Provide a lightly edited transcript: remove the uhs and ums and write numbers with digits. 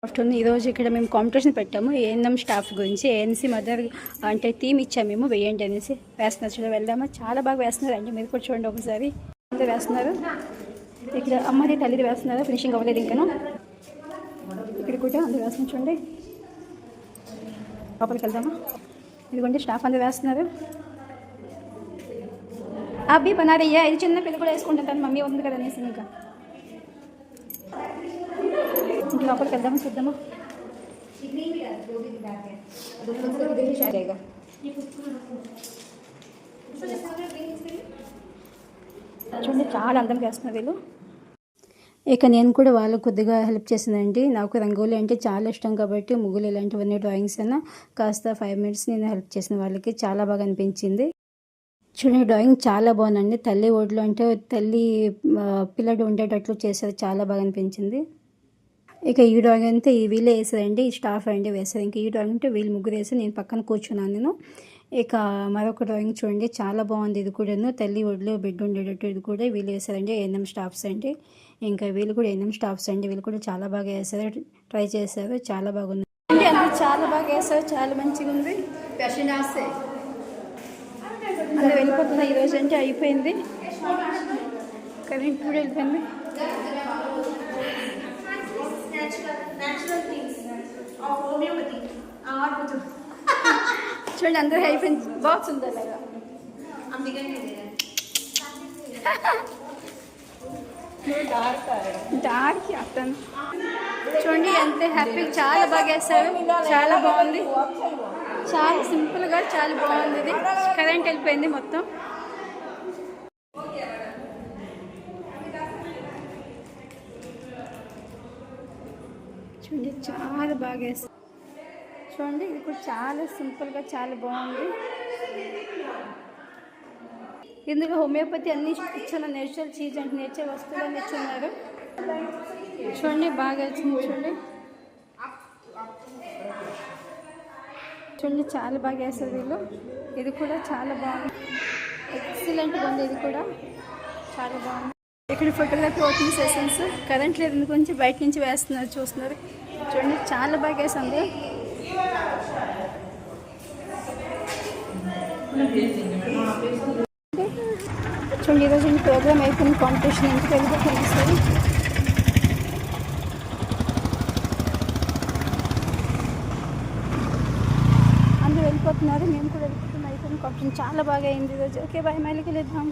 Afternoon ఈరోజు ఇక్కడ మేము కాంపిటీషన్ పెట్టాము ఏఎన్ఎం స్టాఫ్ గురించి ఏఎన్సీ మదర్ అంటే థీమ్ ఇచ్చాము మేము వేయండి అనేసి వేస్తున్నారు. చూడ వెళ్దామా, చాలా బాగా వేస్తున్నారు అండి. మీరు కూడా చూడండి ఒకసారి. అందరూ వేస్తున్నారు. ఇక్కడ అమ్మది తల్లిది వేస్తున్నారు, ఫినిషింగ్ అవ్వలేదు ఇంకను. ఇక్కడ కూడా అందరూ వేస్తున్నారు చూడండి. లోపలికి వెళ్దామా. ఇదిగోండి స్టాఫ్ అందరూ వేస్తున్నారు. అబ్బి పనారయ్యా, ఇది చిన్న పిల్లలు కూడా వేసుకుంటాను మమ్మీ ఉంది కదా అనేసి. ఇంకా ఇంటి లోపలికి వెళ్దామా, చూద్దామా. చూడండి చాలా అందంగా వేస్తున్నారు వీళ్ళు. ఇక నేను కూడా వాళ్ళు కొద్దిగా హెల్ప్ చేసిందండి. నాకు రంగోలీ అంటే చాలా ఇష్టం కాబట్టి ముగ్గులు ఇలాంటివన్నీ డ్రాయింగ్స్ అయినా కాస్త 5 minutes నేను హెల్ప్ చేసిన వాళ్ళకి చాలా బాగా అనిపించింది. చూడండి డ్రాయింగ్ చాలా బాగుందండి. తల్లి ఒడ్లు అంటే తల్లి పిల్లడు ఉండేటట్లు చేశారు, చాలా బాగా అనిపించింది. ఇక ఈ డ్రాయింగ్ అంతా ఈ వీళ్ళే వేసారండి, ఈ స్టాఫ్ అండి వేసారు. ఇంకా ఈ డ్రాయింగ్ అంటే వీళ్ళు ముగ్గురు వేసి నేను పక్కన కూర్చున్నాను నేను. ఇక మరొక డ్రాయింగ్ చూడండి చాలా బాగుంది. ఇది కూడాను తల్లి ఒడిలో బిడ్డ ఉండేటట్టు ఇది కూడా వీళ్ళు వేసారండి. ఏఎన్ఎం స్టాఫ్స్ అండి. ఇంకా వీళ్ళు కూడా ఏఎన్ఎం స్టాఫ్స్ అండి. వీళ్ళు కూడా చాలా బాగా వేసారు, ట్రై చేశారు, చాలా బాగుంది అండి. అందరూ చాలా బాగా వేసారు, చాలా మంచిగా ఉంది. అందరూ వెళ్ళిపోతున్నా ఈరోజు అంటే అయిపోయింది. కరెంట్ కూడా వెళ్ళిపోయింది. చూడండి అందరూ అయిపోయింది. బాగుంది అలాగా. డార్క్ అతను చూడండి ఎంత హ్యాపీగా చాలా బాగా వేస్తారు, చాలా బాగుంది. చాలా సింపుల్గా చాలా బాగుంది. ఇది కరెంట్ వెళ్ళిపోయింది మొత్తం. చూడండి చాలా బాగా వేస్తారు. చూడండి ఇది కూడా చాలా సింపుల్గా చాలా బాగుంది. ఇందులో హోమియోపతి అన్ని ఇచ్చిన నేచురల్ చీజ్ అంటే నేచర్ వస్తువులు ఇచ్చున్నారు. చూడండి బాగా వచ్చింది. చూడండి చాలా బాగా వేస్తారు వీళ్ళు. ఇది కూడా చాలా బాగుంది, ఎక్సలెంట్గా ఉంది. ఇది కూడా చాలా బాగుంది. ఇక్కడ ఫోటోగ్రఫీ అవుతుంది సెషన్స్. కరెంట్ లేదు కొంచెం బయట నుంచి వేస్తున్నారు, చూస్తున్నారు. చూడండి చాలా బాగా వేసింది. చూడండి ఈరోజు ప్రోగ్రామ్ అయిపోయింది. కాంపిటీషన్ ఇంటికి వెళ్ళిపోతుంది. అందరూ వెళ్ళిపోతున్నారు, మేము కూడా వెళ్ళిపోతున్నాం. అయిపోయింది కాంపిటీషన్, చాలా బాగా అయింది ఈరోజు. ఓకే బాయ్, మళ్ళీ వెళ్దాం.